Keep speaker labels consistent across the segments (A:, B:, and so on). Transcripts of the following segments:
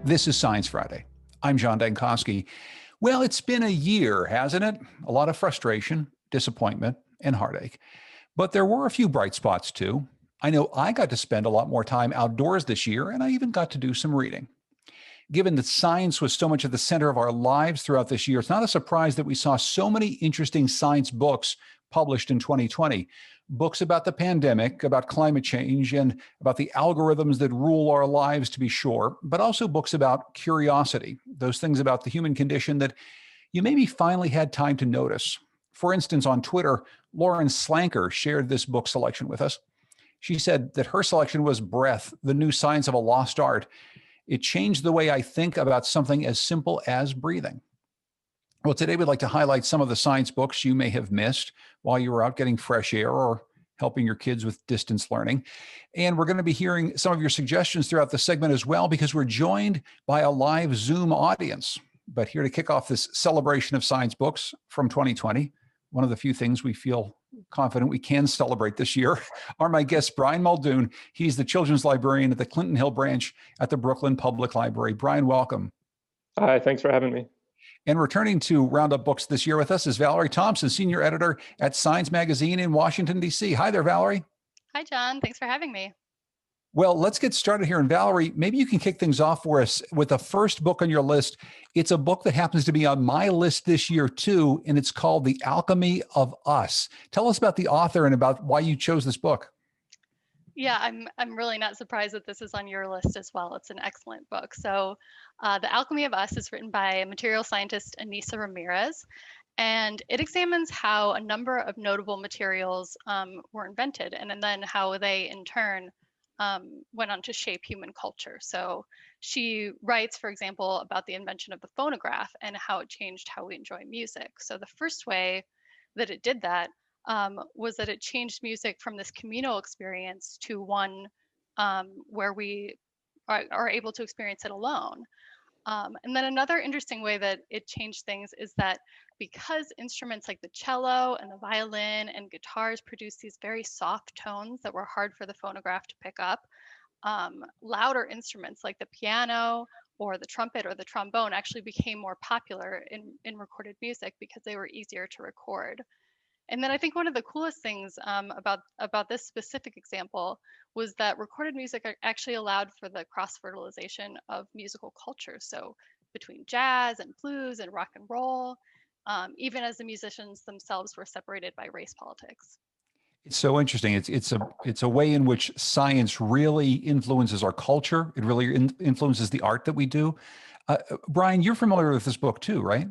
A: This is Science Friday. I'm John Dankosky. Well, it's been a year, hasn't it? A lot of frustration, disappointment, and heartache. But there were a few bright spots too. I know I got to spend a lot more time outdoors this year, and I even got to do some reading. Given that science was so much at the center of our lives throughout this year, it's not a surprise that we saw so many interesting science books published in 2020. Books about the pandemic, about climate change, and about the algorithms that rule our lives, to be sure, but also books about curiosity, those things about the human condition that you maybe finally had time to notice. For instance, on Twitter, Lauren Slanker shared this book selection with us. She said that her selection was Breath, the New Science of a Lost Art. It changed the way I think about something as simple as breathing. Well, today we'd like to highlight some of the science books you may have missed while you were out getting fresh air or helping your kids with distance learning. And we're going to be hearing some of your suggestions throughout the segment as well, because we're joined by a live Zoom audience. But here to kick off this celebration of science books from 2020, one of the few things we feel confident we can celebrate this year, are my guests, Brian Muldoon. He's the children's librarian at the Clinton Hill branch at the Brooklyn Public Library. Brian, welcome.
B: Hi, thanks for having me.
A: And returning to round up books this year with us is Valerie Thompson, senior editor at Science Magazine in Washington, D.C. Hi there, Valerie.
C: Hi, John. Thanks for having me.
A: Well, let's get started here. And Valerie, maybe you can kick things off for us with the first book on your list. It's a book that happens to be on my list this year too, and it's called The Alchemy of Us. Tell us about the author and about why you chose this book.
C: Yeah, I'm really not surprised that this is on your list as well. It's an excellent book. So The Alchemy of Us is written by material scientist Anissa Ramirez, and it examines how a number of notable materials were invented and then how they in turn went on to shape human culture. So she writes, for example, about the invention of the phonograph and how it changed how we enjoy music. So the first way that it did that was that it changed music from this communal experience to one where we are able to experience it alone. And then another interesting way that it changed things is that because instruments like the cello and the violin and guitars produce these very soft tones that were hard for the phonograph to pick up, louder instruments like the piano or the trumpet or the trombone actually became more popular in recorded music because they were easier to record. And then I think one of the coolest things about this specific example was that recorded music actually allowed for the cross-fertilization of musical cultures. So between jazz and blues and rock and roll, even as the musicians themselves were separated by race politics.
A: It's so interesting. It's a way in which science really influences our culture. It really influences the art that we do. Brian, you're familiar with this book too, right?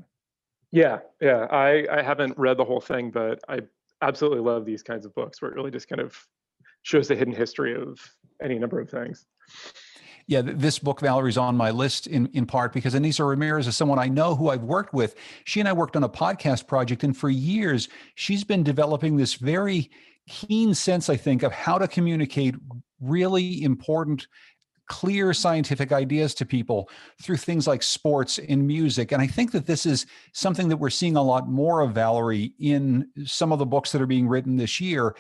B: Yeah. I haven't read the whole thing, but I absolutely love these kinds of books where it really just kind of shows the hidden history of any number of things.
A: Yeah, this book, Valerie's on my list in part because Anissa Ramirez is someone I know who I've worked with. She and I worked on a podcast project, and for years, she's been developing this very keen sense, I think, of how to communicate really important, clear scientific ideas to people through things like sports and music. And I think that this is something that we're seeing a lot more of, Valerie, in some of the books that are being written this year.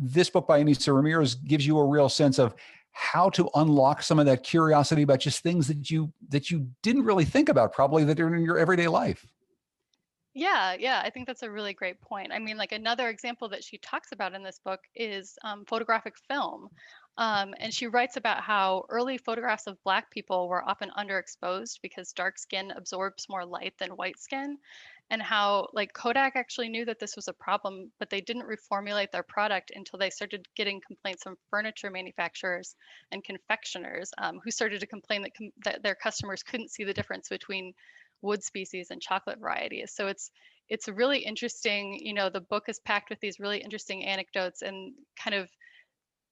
A: This book by Anissa Ramirez gives you a real sense of how to unlock some of that curiosity about just things that you didn't really think about, probably, that are in your everyday life.
C: Yeah, I think that's a really great point. I mean, like another example that she talks about in this book is photographic film. And she writes about how early photographs of Black people were often underexposed because dark skin absorbs more light than white skin, and how like Kodak actually knew that this was a problem, but they didn't reformulate their product until they started getting complaints from furniture manufacturers and confectioners who started to complain that their customers couldn't see the difference between wood species and chocolate varieties. So it's really interesting. You know, the book is packed with these really interesting anecdotes and kind of,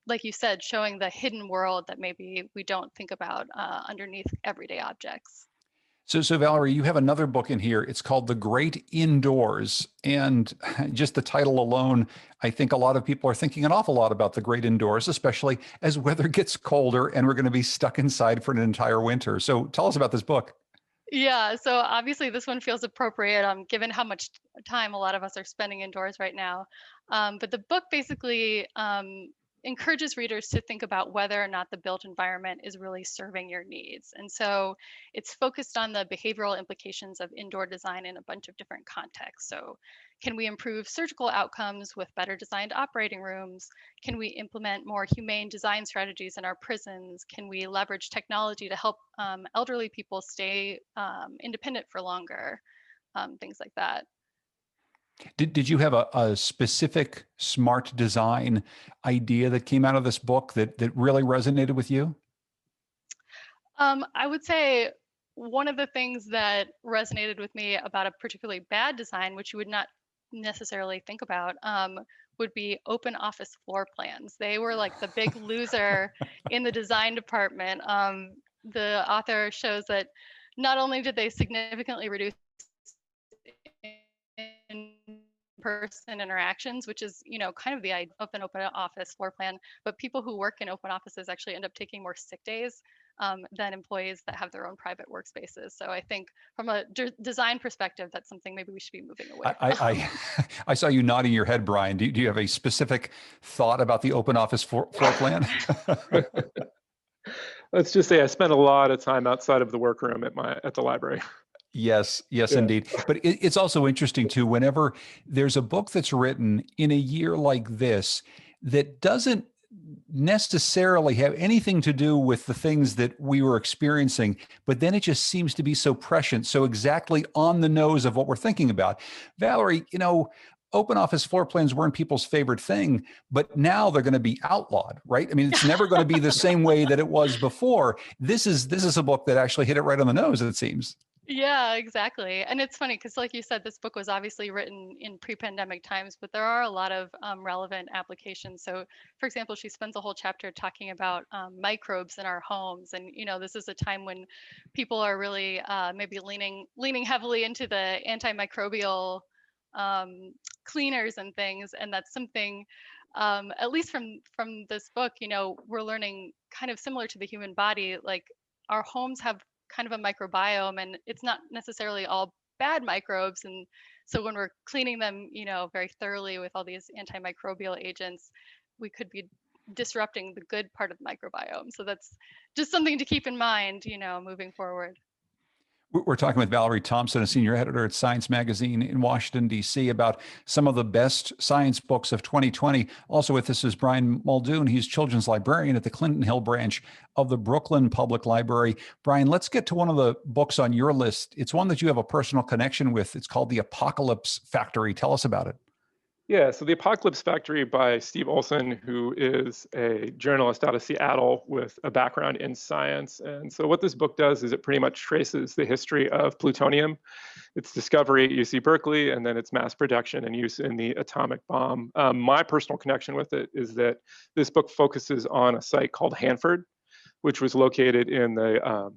C: like you said, showing the hidden world that maybe we don't think about underneath everyday objects.
A: So Valerie, you have another book in here. It's called The Great Indoors. And just the title alone, I think a lot of people are thinking an awful lot about the great indoors, especially as weather gets colder and we're going to be stuck inside for an entire winter. So tell us about this book.
C: Yeah, so obviously this one feels appropriate given how much time a lot of us are spending indoors right now. But the book basically encourages readers to think about whether or not the built environment is really serving your needs. And so it's focused on the behavioral implications of indoor design in a bunch of different contexts. So can we improve surgical outcomes with better designed operating rooms? Can we implement more humane design strategies in our prisons? Can we leverage technology to help elderly people stay independent for longer? Things like that.
A: Did you have a specific smart design idea that came out of this book that really resonated with you?
C: I would say one of the things that resonated with me about a particularly bad design, which you would not necessarily think about, would be open office floor plans. They were like the big loser in the design department. The author shows that not only did they significantly reduce in-person interactions, which is, kind of the idea of an open office floor plan, but people who work in open offices actually end up taking more sick days than employees that have their own private workspaces. So I think from a design perspective, that's something maybe we should be moving away from.
A: I saw you nodding your head, Brian. Do you have a specific thought about the open office floor plan?
B: Let's just say I spent a lot of time outside of the workroom at the library.
A: Yes, indeed. But it's also interesting too, whenever there's a book that's written in a year like this that doesn't necessarily have anything to do with the things that we were experiencing, but then it just seems to be so prescient, so exactly on the nose of what we're thinking about. Valerie, open office floor plans weren't people's favorite thing, but now they're going to be outlawed, right? I mean, it's never going to be the same way that it was before. This is a book that actually hit it right on the nose, it seems.
C: Yeah, exactly. And it's funny because, like you said, this book was obviously written in pre-pandemic times, but there are a lot of relevant applications. So, for example, she spends a whole chapter talking about microbes in our homes, and this is a time when people are really maybe leaning heavily into the antimicrobial cleaners and things, and that's something. At least from this book, we're learning kind of similar to the human body, like our homes have kind of a microbiome, and it's not necessarily all bad microbes. And so when we're cleaning them, very thoroughly with all these antimicrobial agents, we could be disrupting the good part of the microbiome. So that's just something to keep in mind, moving forward.
A: We're talking with Valerie Thompson, a senior editor at Science Magazine in Washington, D.C., about some of the best science books of 2020. Also with us is Brian Muldoon. He's children's librarian at the Clinton Hill branch of the Brooklyn Public Library. Brian, let's get to one of the books on your list. It's one that you have a personal connection with. It's called The Apocalypse Factory. Tell us about it.
B: Yeah, so The Apocalypse Factory by Steve Olson, who is a journalist out of Seattle with a background in science. And so what this book does is it pretty much traces the history of plutonium, its discovery at UC Berkeley, and then its mass production and use in the atomic bomb. My personal connection with it is that this book focuses on a site called Hanford, which was located in the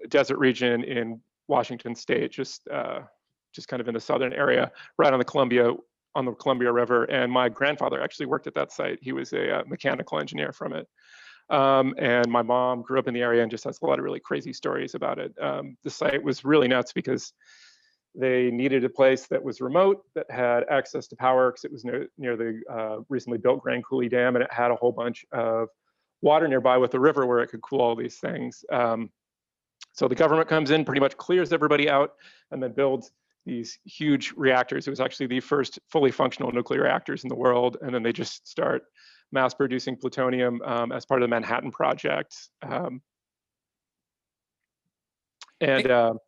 B: desert region in Washington State, just kind of in the southern area, right on the Columbia River. And my grandfather actually worked at that site. He was a mechanical engineer from it. And my mom grew up in the area and just has a lot of really crazy stories about it. The site was really nuts because they needed a place that was remote, that had access to power, because it was near the recently built Grand Coulee Dam, and it had a whole bunch of water nearby with a river where it could cool all these things. So the government comes in, pretty much clears everybody out, and then builds these huge reactors. It was actually the first fully functional nuclear reactors in the world. And then they just start mass producing plutonium as part of the Manhattan Project. So go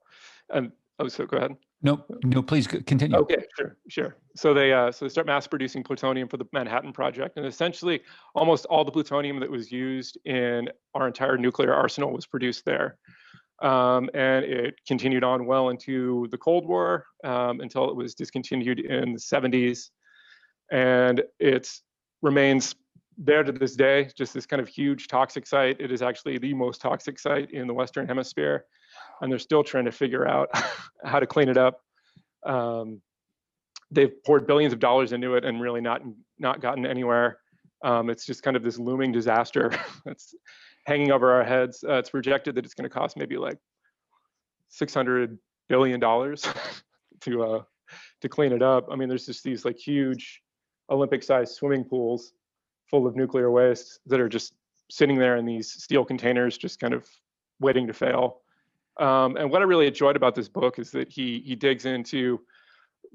B: ahead.
A: No, please continue.
B: Okay, sure. So they start mass producing plutonium for the Manhattan Project. And essentially almost all the plutonium that was used in our entire nuclear arsenal was produced there. And it continued on well into the Cold War until it was discontinued in the 70s. And it remains there to this day, just this kind of huge toxic site. It is actually the most toxic site in the Western Hemisphere. And they're still trying to figure out how to clean it up. They've poured billions of dollars into it and really not gotten anywhere. It's just kind of this looming disaster that's hanging over our heads. It's projected that it's going to cost maybe like $600 billion to clean it up. I mean, there's just these like huge Olympic-sized swimming pools full of nuclear waste that are just sitting there in these steel containers, just kind of waiting to fail. And what I really enjoyed about this book is that he digs into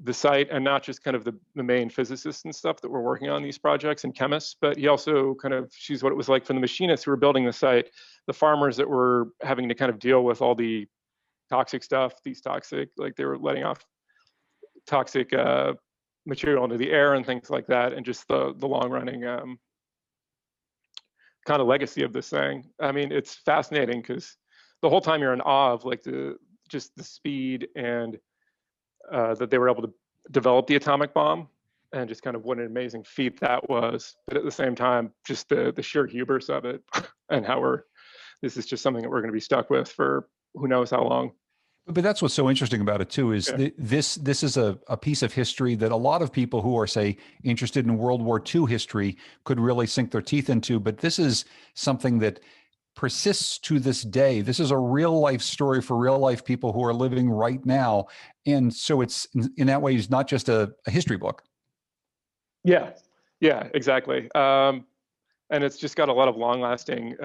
B: the site, and not just kind of the main physicists and stuff that were working on these projects and chemists, but he also kind of sees what it was like for the machinists who were building the site, the farmers that were having to kind of deal with all the toxic stuff, like they were letting off toxic material into the air and things like that, and just the long running kind of legacy of this thing. I mean, it's fascinating because the whole time you're in awe of like the speed and that they were able to develop the atomic bomb, and just kind of what an amazing feat that was. But at the same time, just the sheer hubris of it, and how this is just something that we're going to be stuck with for who knows how long.
A: But that's what's so interesting about it too, is
B: Yeah.
A: this is a piece of history that a lot of people who are, say, interested in World War II history could really sink their teeth into. But this is something that persists to this day. This is a real life story for real life people who are living right now. And so it's in that way, it's not just a history book.
B: Yeah, exactly. And it's just got a lot of long lasting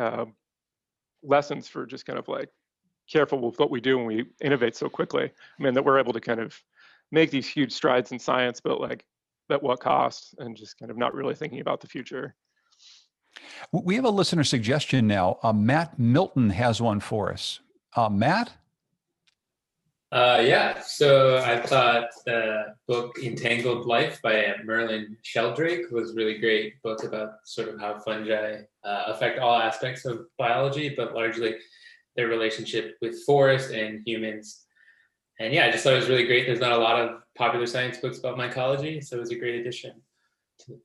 B: lessons for just kind of like careful with what we do when we innovate so quickly. I mean, that we're able to kind of make these huge strides in science, but like at what cost, and just kind of not really thinking about the future.
A: We have a listener suggestion now. Matt Milton has one for us. Matt?
D: Yeah, so I thought the book Entangled Life by Merlin Sheldrake was a really great book about sort of how fungi affect all aspects of biology, but largely their relationship with forests and humans. And yeah, I just thought it was really great. There's not a lot of popular science books about mycology, so it was a great addition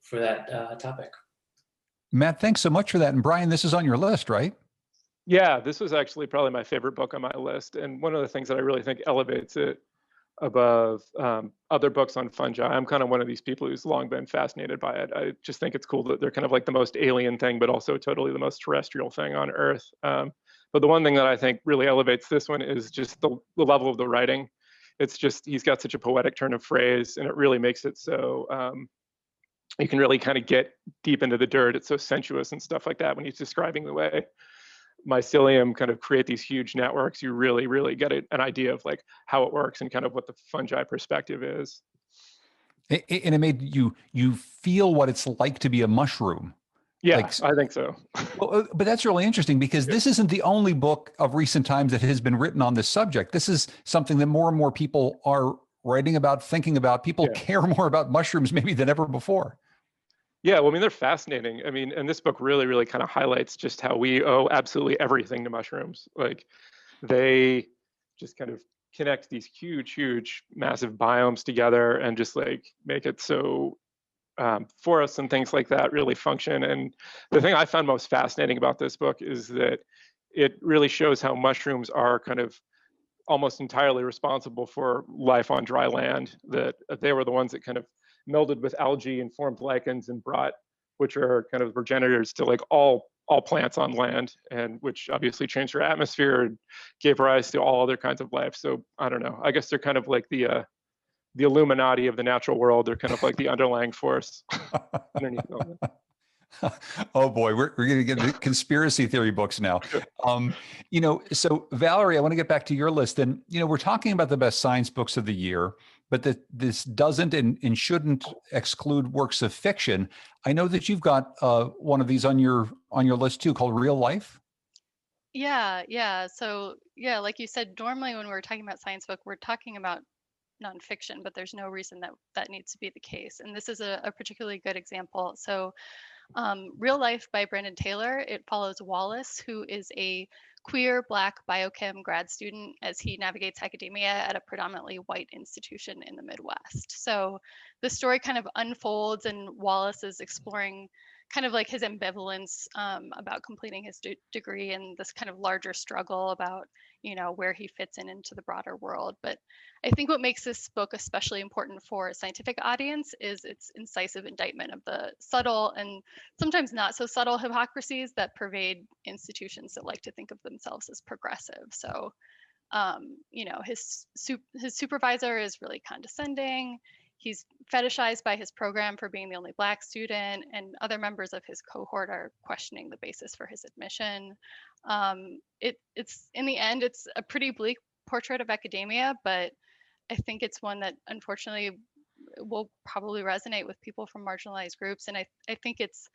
D: for that topic.
A: Matt, thanks so much for that. And Brian, this is on your list, right?
B: Yeah, this was actually probably my favorite book on my list. And one of the things that I really think elevates it above other books on fungi, I'm kind of one of these people who's long been fascinated by it. I just think it's cool that they're kind of like the most alien thing, but also totally the most terrestrial thing on Earth. But the one thing that I think really elevates this one is just the level of the writing. It's just, he's got such a poetic turn of phrase, and it really makes it so you can really kind of get deep into the dirt. It's so sensuous and stuff like that when he's describing the way mycelium kind of create these huge networks. You really, really get an idea of like how it works and kind of what the fungi perspective is.
A: And it made you feel what it's like to be a mushroom.
B: Yeah,
A: Like,
B: I think so.
A: well, but that's really interesting because this isn't the only book of recent times that has been written on this subject. This is something that more and more people are writing about, thinking about. People care more about mushrooms maybe than ever before.
B: Yeah, well, I mean, they're fascinating. I mean, and this book really, really kind of highlights just how we owe absolutely everything to mushrooms. Like, they just kind of connect these huge, huge, massive biomes together and just like make it so forests and things like that really function. And the thing I found most fascinating about this book is that it really shows how mushrooms are kind of almost entirely responsible for life on dry land, that they were the ones that kind of melded with algae and formed lichens and which are kind of progenitors to like all plants on land, and which obviously changed their atmosphere and gave rise to all other kinds of life. So I don't know, I guess they're kind of like the Illuminati of the natural world. They're kind of like the underlying force underneath all that.
A: Oh boy, we're going to get into conspiracy theory books now. So Valerie, I want to get back to your list. And, we're talking about the best science books of the year, but this doesn't and shouldn't exclude works of fiction. I know that you've got one of these on your list too, called Real Life.
C: Yeah. So yeah, like you said, normally when we're talking about science book, we're talking about nonfiction, but there's no reason that needs to be the case. And this is a particularly good example. So Real Life by Brandon Taylor, it follows Wallace, who is a queer Black biochem grad student as he navigates academia at a predominantly white institution in the Midwest. So the story kind of unfolds, and Wallace is exploring kind of like his ambivalence about completing his degree and this kind of larger struggle about, where he fits into the broader world. But I think what makes this book especially important for a scientific audience is its incisive indictment of the subtle and sometimes not so subtle hypocrisies that pervade institutions that like to think of themselves as progressive. So, his supervisor is really condescending. he's fetishized by his program for being the only Black student, and other members of his cohort are questioning the basis for his admission. It's in the end, it's a pretty bleak portrait of academia, but I think it's one that unfortunately will probably resonate with people from marginalized groups. And I think it's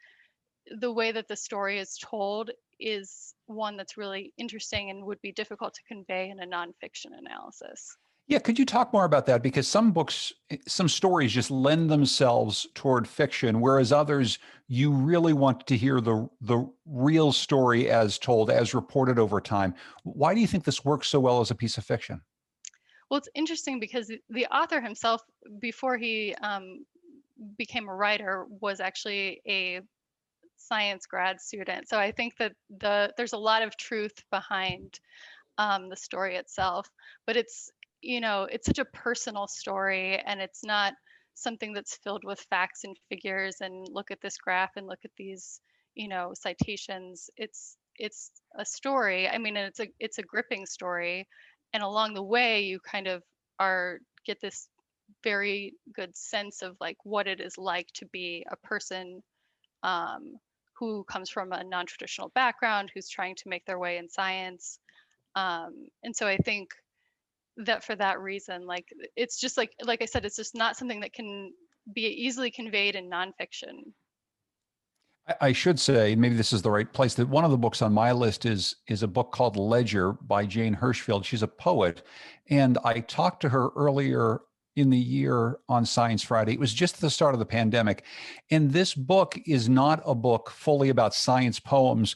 C: the way that the story is told is one that's really interesting and would be difficult to convey in a nonfiction analysis.
A: Yeah, could you talk more about that? Because some books, some stories just lend themselves toward fiction, whereas others, you really want to hear the real story as told, as reported over time. Why do you think this works so well as a piece of fiction?
C: Well, it's interesting because the author himself, before he became a writer, was actually a science grad student. So I think that there's a lot of truth behind the story itself, but it's such a personal story, and it's not something that's filled with facts and figures and look at this graph and look at these citations. It's a story. I mean, and it's a gripping story, and along the way you kind of get this very good sense of like what it is like to be a person who comes from a non-traditional background, who's trying to make their way in science. And so I think that for that reason, like it's just like I said, it's just not something that can be easily conveyed in nonfiction.
A: I should say, maybe this is the right place, that one of the books on my list is a book called Ledger by Jane Hirschfield. She's a poet. And I talked to her earlier in the year on Science Friday. It was just at the start of the pandemic. And this book is not a book fully about science poems,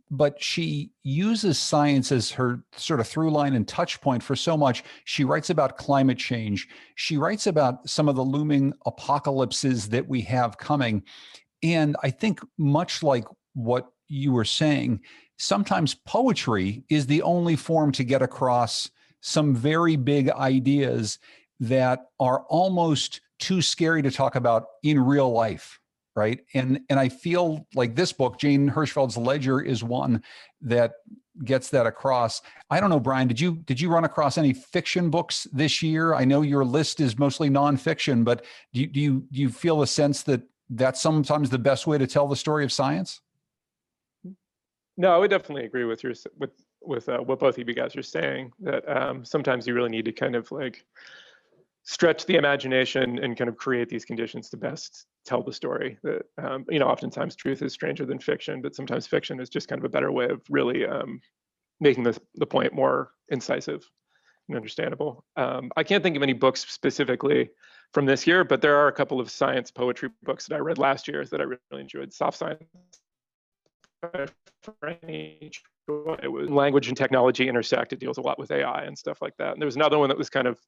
A: but she uses science as her sort of through line and touch point for so much. She writes about climate change. She writes about some of the looming apocalypses that we have coming. And I think much like what you were saying, sometimes poetry is the only form to get across some very big ideas that are almost too scary to talk about in real life, right? And I feel like this book, Jane Hirschfield's Ledger, is one that gets that across. I don't know, Brian, did you run across any fiction books this year? I know your list is mostly nonfiction, but do you feel a sense that that's sometimes the best way to tell the story of science?
B: No, I would definitely agree with what both of you guys are saying, that sometimes you really need to kind of like stretch the imagination and kind of create these conditions to best tell the story. That oftentimes truth is stranger than fiction, but sometimes fiction is just kind of a better way of really making the point more incisive and understandable. I can't think of any books specifically from this year, but there are a couple of science poetry books that I read last year that I really enjoyed. Soft Science by Franny Choi. It was language and technology intersect. It deals a lot with AI and stuff like that. And there was another one that was kind of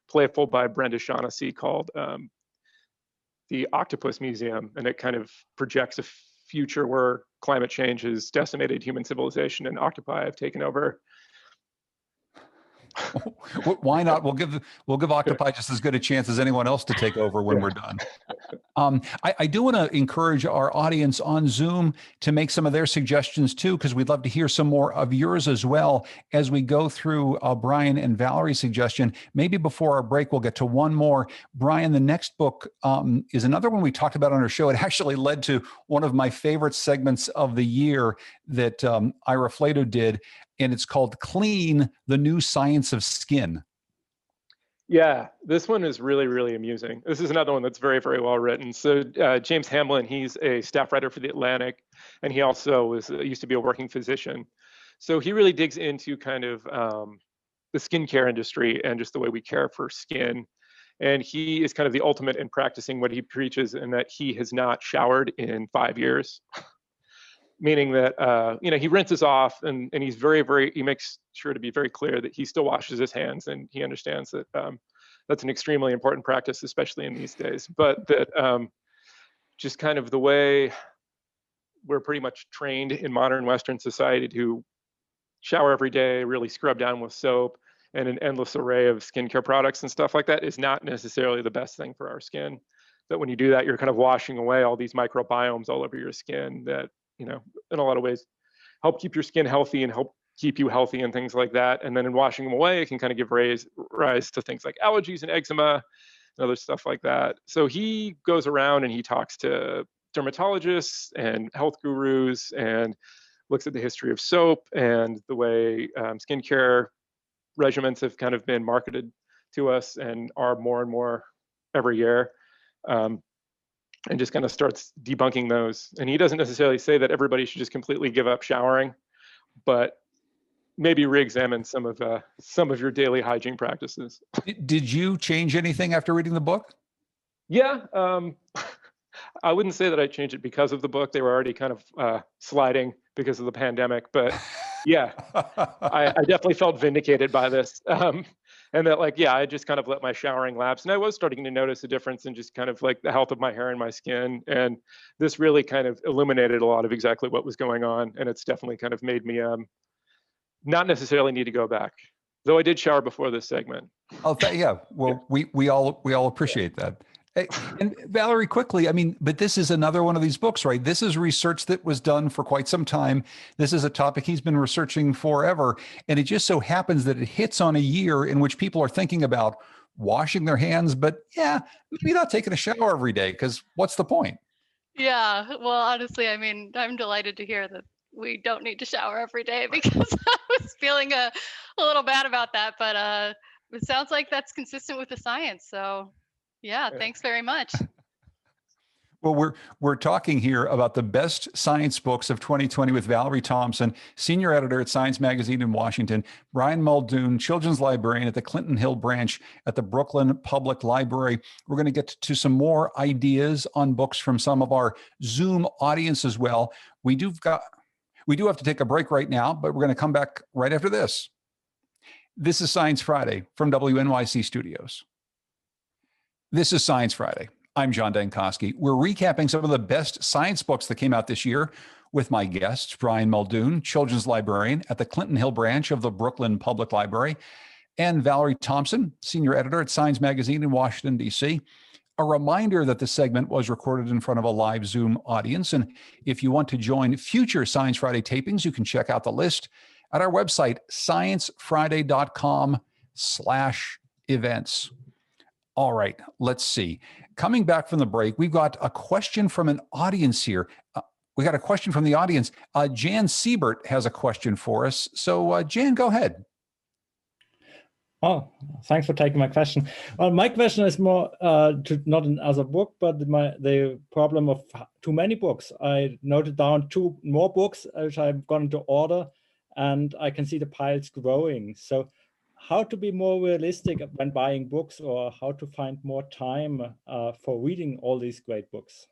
B: playful by Brenda Shaughnessy called The Octopus Museum, and it kind of projects a future where climate change has decimated human civilization and octopi have taken over.
A: Why not? We'll give octopi just as good a chance as anyone else to take over when we're done. I do want to encourage our audience on Zoom to make some of their suggestions too, because we'd love to hear some more of yours as well as we go through Brian and Valerie's suggestion. Maybe before our break, we'll get to one more. Brian, the next book is another one we talked about on our show. It actually led to one of my favorite segments of the year that Ira Flato did, and it's called Clean, the New Science of Skin.
B: Yeah, this one is really, really amusing. This is another one that's very, very well written. So James Hamlin, he's a staff writer for The Atlantic, and he also used to be a working physician. So he really digs into kind of the skincare industry and just the way we care for skin. And he is kind of the ultimate in practicing what he preaches, in that he has not showered in 5 years. Meaning that he rinses off, and he's he makes sure to be very clear that he still washes his hands, and he understands that that's an extremely important practice, especially in these days. But that just kind of the way we're pretty much trained in modern Western society to shower every day, really scrub down with soap and an endless array of skincare products and stuff like that is not necessarily the best thing for our skin. That when you do that, you're kind of washing away all these microbiomes all over your skin that, in a lot of ways help keep your skin healthy and help keep you healthy and things like that. And then in washing them away, it can kind of give rise to things like allergies and eczema. other stuff like that. So he goes around and he talks to dermatologists and health gurus and looks at the history of soap and the way skincare regimens have kind of been marketed to us and are more and more every year, and just kind of starts debunking those. And he doesn't necessarily say that everybody should just completely give up showering, but maybe re-examine some of your daily hygiene practices.
A: Did you change anything after reading the book?
B: Yeah, I wouldn't say that I changed it because of the book. They were already kind of sliding because of the pandemic, but yeah, I definitely felt vindicated by this. And that, like, yeah, I just kind of let my showering lapse. And I was starting to notice a difference in just kind of like the health of my hair and my skin. And this really kind of illuminated a lot of exactly what was going on. And it's definitely kind of made me not necessarily need to go back, though I did shower before this segment.
A: Oh, yeah. Well, we all appreciate that. And Valerie, quickly, I mean, but this is another one of these books, right? This is research that was done for quite some time. This is a topic he's been researching forever. And it just so happens that it hits on a year in which people are thinking about washing their hands, but yeah, maybe not taking a shower every day, because what's the point?
C: Yeah, well, honestly, I mean, I'm delighted to hear that we don't need to shower every day, because I was feeling a little bad about that, but it sounds like that's consistent with the science. So yeah, thanks very much.
A: Well, we're talking here about the best science books of 2020 with Valerie Thompson, senior editor at Science Magazine in Washington, Brian Muldoon, children's librarian at the Clinton Hill branch at the Brooklyn Public Library. We're going to get to some more ideas on books from some of our Zoom audience as well. We do have to take a break right now, but we're going to come back right after this. This is Science Friday from WNYC Studios. This is Science Friday. I'm John Dankosky. We're recapping some of the best science books that came out this year with my guests, Brian Muldoon, children's librarian at the Clinton Hill branch of the Brooklyn Public Library, and Valerie Thompson, senior editor at Science Magazine in Washington, D.C. A reminder that the segment was recorded in front of a live Zoom audience. And if you want to join future Science Friday tapings, you can check out the list at our website, sciencefriday.com/events. All right, let's see. Coming back from the break, we've got a question from an audience here. We got a question from the audience. Jan Siebert has a question for us. So Jan, go ahead.
E: Oh, thanks for taking my question. Well, my question is more not another book, but the problem of too many books. I noted down 2 more books which I've gone to order, and I can see the piles growing. So how to be more realistic when buying books, or how to find more time for reading all these great books?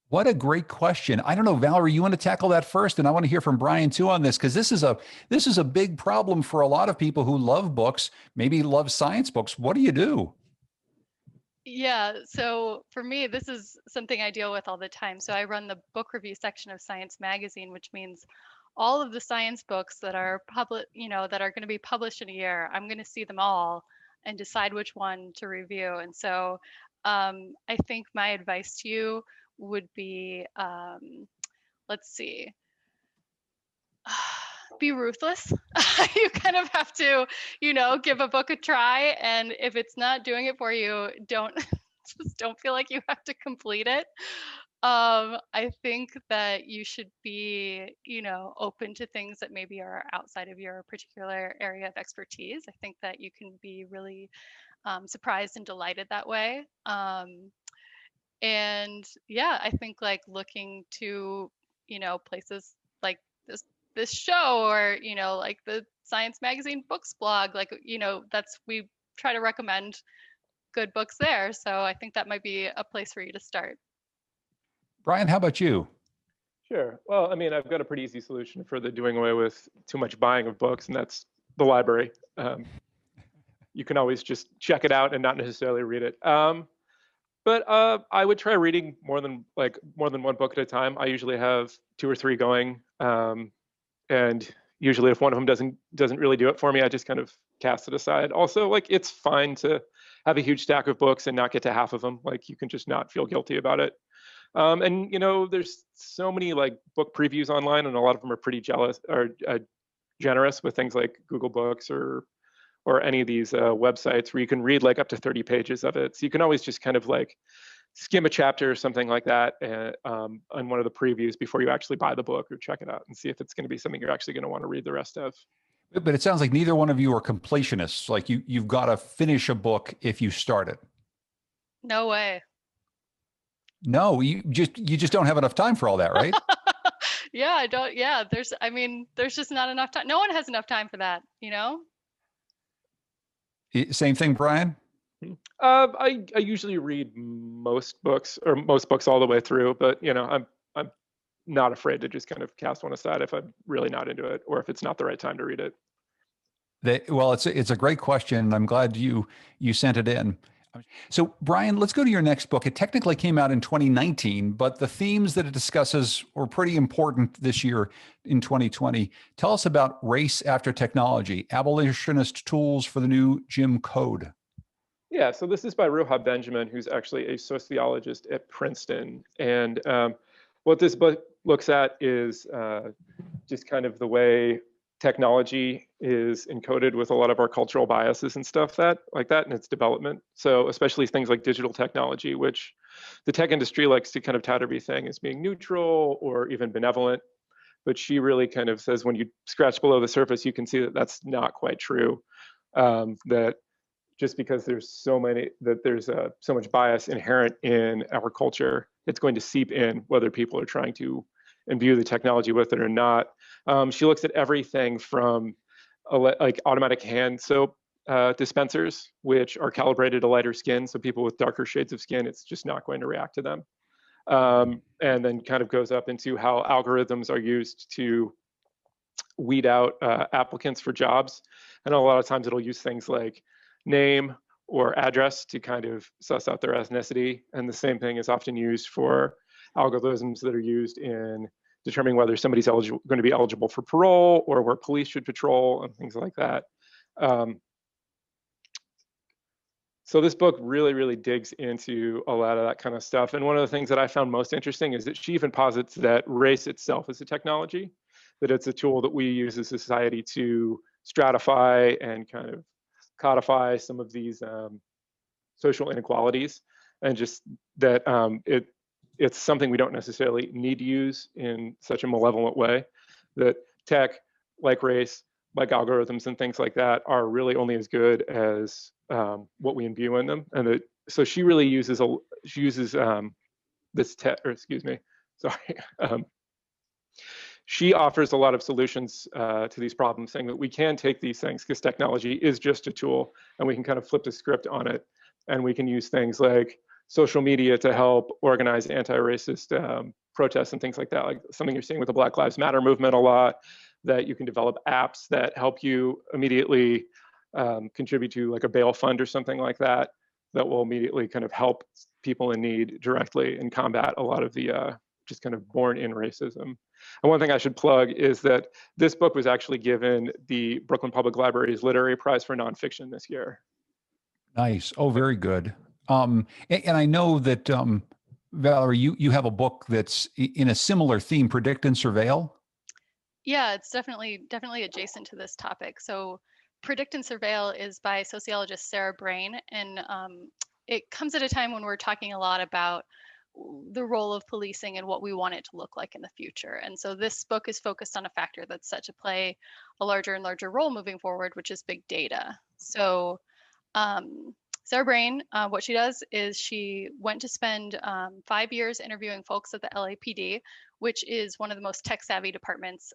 A: What a great question. I don't know, Valerie, you want to tackle that first? And I want to hear from Brian too on this, because this is a big problem for a lot of people who love books, maybe love science books. What do you do?
C: Yeah, so for me, this is something I deal with all the time. So I run the book review section of Science Magazine, which means all of the science books that are that are going to be published in a year, I'm going to see them all and decide which one to review. And so I think my advice to you would be, let's see, be ruthless. You kind of have to, give a book a try. And if it's not doing it for you, just don't feel like you have to complete it. I think that you should be, open to things that maybe are outside of your particular area of expertise. I think that you can be really surprised and delighted that way. And yeah, I think like looking to, places like this show, or, like the Science Magazine Books blog, like, we try to recommend good books there. So I think that might be a place for you to start.
A: Brian, how about you?
B: Sure. Well, I mean, I've got a pretty easy solution for the doing away with too much buying of books, and that's the library. You can always just check it out and not necessarily read it. But I would try reading more than one book at a time. I usually have 2 or 3 going, and usually if one of them doesn't really do it for me, I just kind of cast it aside. Also, like, it's fine to have a huge stack of books and not get to half of them. Like, you can just not feel guilty about it. And there's so many like book previews online, and a lot of them are pretty generous with things like Google Books or or any of these websites where you can read like up to 30 pages of it. So you can always just kind of like skim a chapter or something like that on one of the previews before you actually buy the book or check it out and see if it's going to be something you're actually going to want to read the rest of.
A: But it sounds like neither one of you are completionists. Like you've got to finish a book if you start it.
C: No way.
A: No, you just don't have enough time for all that, right?
C: Yeah, I don't. Yeah, there's just not enough time. No one has enough time for that, you know?
A: Same thing, Brian?
B: I usually read most books all the way through, but you know, I'm not afraid to just kind of cast one aside if I'm really not into it or if it's not the right time to read it.
A: Well, it's a great question, and I'm glad you sent it in. So, Brian, let's go to your next book. It technically came out in 2019, but the themes that it discusses were pretty important this year in 2020. Tell us about Race After Technology, Abolitionist Tools for the New Jim Code.
B: Yeah, so this is by Ruha Benjamin, who's actually a sociologist at Princeton. And what this book looks at is just kind of the way technology is encoded with a lot of our cultural biases and stuff like that in its development. So especially things like digital technology, which the tech industry likes to kind of tout everything as being neutral or even benevolent. But she really kind of says when you scratch below the surface, you can see that that's not quite true. That just because there's so much bias inherent in our culture, it's going to seep in whether people are trying to imbue the technology with it or not. She looks at everything from like automatic hand soap dispensers, which are calibrated to lighter skin. So people with darker shades of skin, it's just not going to react to them. And then kind of goes up into how algorithms are used to weed out applicants for jobs. And a lot of times it'll use things like name or address to kind of suss out their ethnicity. And the same thing is often used for algorithms that are used in determining whether somebody's going to be eligible for parole or where police should patrol and things like that. So this book really, really digs into a lot of that kind of stuff. And one of the things that I found most interesting is that she even posits that race itself is a technology, that it's a tool that we use as a society to stratify and kind of codify some of these social inequalities, and just that it's something we don't necessarily need to use in such a malevolent way, that tech, like race, like algorithms and things like that, are really only as good as what we imbue in them. And so she really uses this tech, or excuse me, sorry. She offers a lot of solutions to these problems, saying that we can take these things, because technology is just a tool, and we can kind of flip the script on it. And we can use things like social media to help organize anti-racist protests and things like that, like something you're seeing with the Black Lives Matter movement a lot, that you can develop apps that help you immediately contribute to like a bail fund or something like that, that will immediately kind of help people in need directly and combat a lot of the just kind of born in racism. And one thing I should plug is that this book was actually given the Brooklyn Public Library's Literary Prize for Nonfiction this year.
A: Nice. Oh, very good. And I know that, Valerie, you have a book that's in a similar theme, Predict and Surveil.
C: Yeah, it's definitely adjacent to this topic. So Predict and Surveil is by sociologist Sarah Brain, and it comes at a time when we're talking a lot about the role of policing and what we want it to look like in the future. And so this book is focused on a factor that's set to play a larger and larger role moving forward, which is big data. So Sarah Brain, what she does is she went to spend 5 years interviewing folks at the LAPD, which is one of the most tech-savvy departments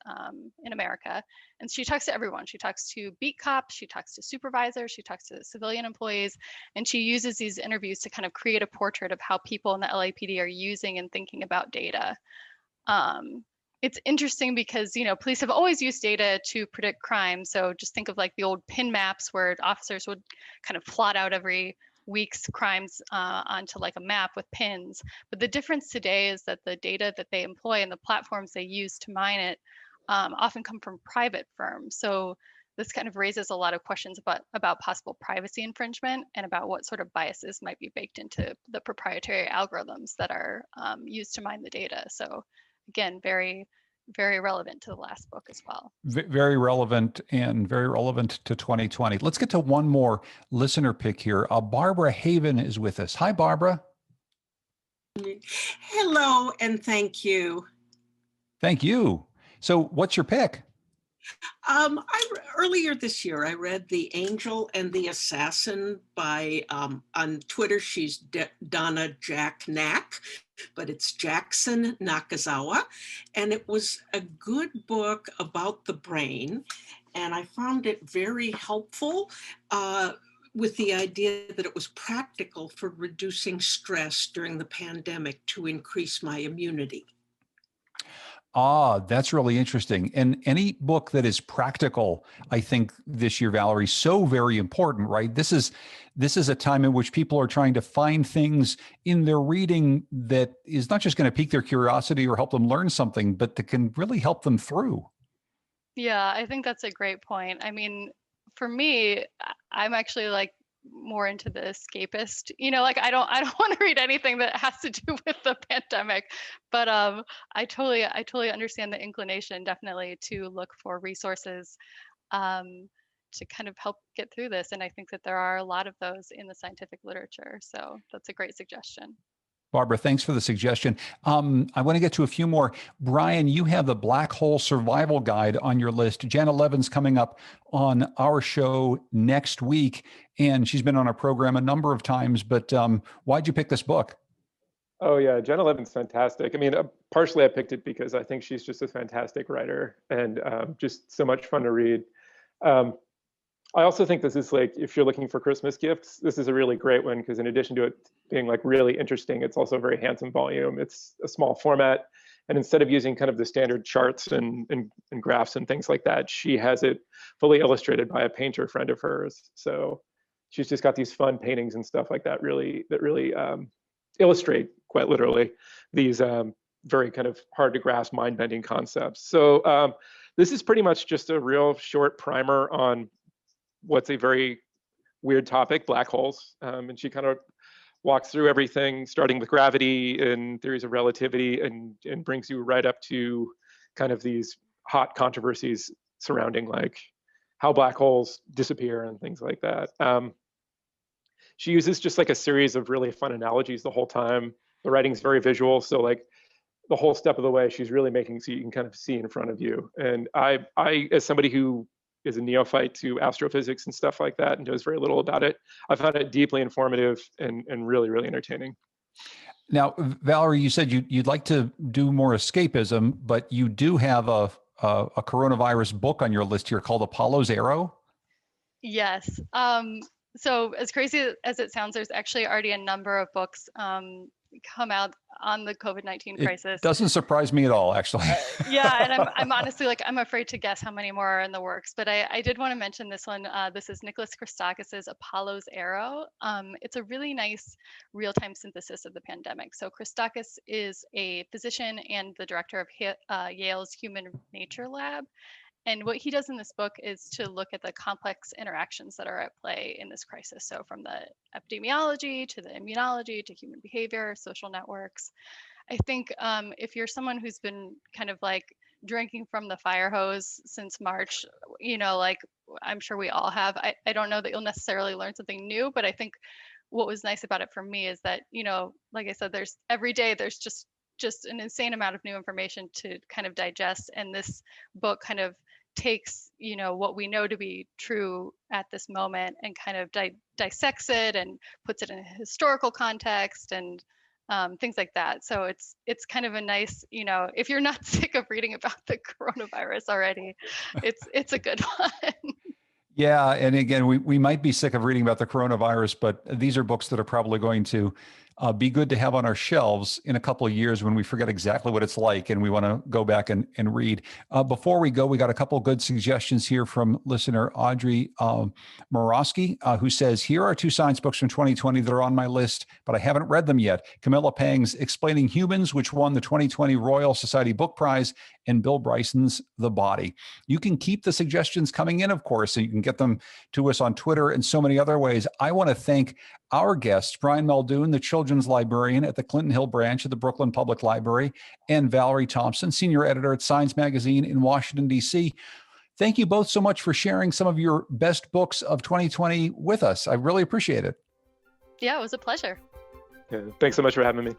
C: in America. And she talks to everyone. She talks to beat cops, she talks to supervisors, she talks to civilian employees, and she uses these interviews to kind of create a portrait of how people in the LAPD are using and thinking about data. It's interesting because, you know, police have always used data to predict crime. So just think of like the old pin maps where officers would kind of plot out every week's crimes onto like a map with pins. But the difference today is that the data that they employ and the platforms they use to mine it often come from private firms. So this kind of raises a lot of questions about possible privacy infringement and about what sort of biases might be baked into the proprietary algorithms that are used to mine the data. So again, very, very relevant to the last book as well.
A: Very relevant and very relevant to 2020. Let's get to one more listener pick here. Barbara Haven is with us. Hi, Barbara.
F: Hello, and thank you. Thank
A: you. So what's your pick?
F: Earlier this year, I read The Angel and the Assassin by, on Twitter, she's Donna Jack Knack, but it's Jackson Nakazawa. And it was a good book about the brain. And I found it very helpful with the idea that it was practical for reducing stress during the pandemic to increase my immunity.
A: That's really interesting. And any book that is practical, I think this year, Valerie, so very important, right? This is a time in which people are trying to find things in their reading that is not just going to pique their curiosity or help them learn something, but that can really help them through.
C: Yeah, I think that's a great point. I mean, for me, I'm actually like more into the escapist, like I don't want to read anything that has to do with the pandemic, but I totally understand the inclination definitely to look for resources to kind of help get through this, and I think that there are a lot of those in the scientific literature, so that's a great suggestion.
A: Barbara, thanks for the suggestion. I want to get to a few more. Brian, you have the Black Hole Survival Guide on your list. Janet Levin's coming up on our show next week, and she's been on our program a number of times, but why'd you pick this book?
B: Oh, yeah, Janet Levin's fantastic. I mean, partially I picked it because I think she's just a fantastic writer and just so much fun to read. I also think this is like, if you're looking for Christmas gifts, this is a really great one because in addition to it being like really interesting, it's also a very handsome volume. It's a small format. And instead of using kind of the standard charts and graphs and things like that, she has it fully illustrated by a painter friend of hers. So she's just got these fun paintings and stuff like that really illustrate quite literally these very kind of hard to grasp, mind-bending concepts. So this is pretty much just a real short primer on what's a very weird topic, black holes. And she kind of walks through everything, starting with gravity and theories of relativity, and brings you right up to kind of these hot controversies surrounding like how black holes disappear and things like that. She uses just like a series of really fun analogies the whole time. The writing's very visual, so like the whole step of the way, she's really making so you can kind of see in front of you. And I as somebody who is a neophyte to astrophysics and stuff like that and knows very little about it, I found it deeply informative and really, really entertaining.
A: Now, Valerie, you said you'd like to do more escapism, but you do have a coronavirus book on your list here called Apollo's Arrow.
C: Yes. So as crazy as it sounds, there's actually already a number of books come out on the COVID-19 crisis.
A: It doesn't surprise me at all, actually.
C: Yeah, and I'm honestly like, I'm afraid to guess how many more are in the works, but I did want to mention this one. This is Nicholas Christakis's Apollo's Arrow. It's a really nice real-time synthesis of the pandemic. So Christakis is a physician and the director of Yale's Human Nature Lab. And what he does in this book is to look at the complex interactions that are at play in this crisis. So from the epidemiology to the immunology to human behavior, social networks. I think if you're someone who's been kind of like drinking from the fire hose since March, like I'm sure we all have, I don't know that you'll necessarily learn something new, but I think what was nice about it for me is that, like I said, every day there's just an insane amount of new information to kind of digest. And this book kind of takes what we know to be true at this moment and kind of dissects it and puts it in a historical context and things like that. So it's kind of a nice, if you're not sick of reading about the coronavirus already, it's a good one.
A: Yeah, and again, we might be sick of reading about the coronavirus, but these are books that are probably going to be good to have on our shelves in a couple of years when we forget exactly what it's like and we want to go back and read. Before we go, we got a couple of good suggestions here from listener Audrey Morosky, who says, here are two science books from 2020 that are on my list, but I haven't read them yet. Camilla Pang's Explaining Humans, which won the 2020 Royal Society Book Prize, and Bill Bryson's The Body. You can keep the suggestions coming in, of course, and you can get them to us on Twitter and so many other ways. I want to thank our guests, Brian Muldoon, the children's librarian at the Clinton Hill branch of the Brooklyn Public Library, and Valerie Thompson, senior editor at Science Magazine in Washington, D.C. Thank you both so much for sharing some of your best books of 2020 with us. I really appreciate it.
C: Yeah, it was a pleasure.
B: Yeah, thanks so much for having me.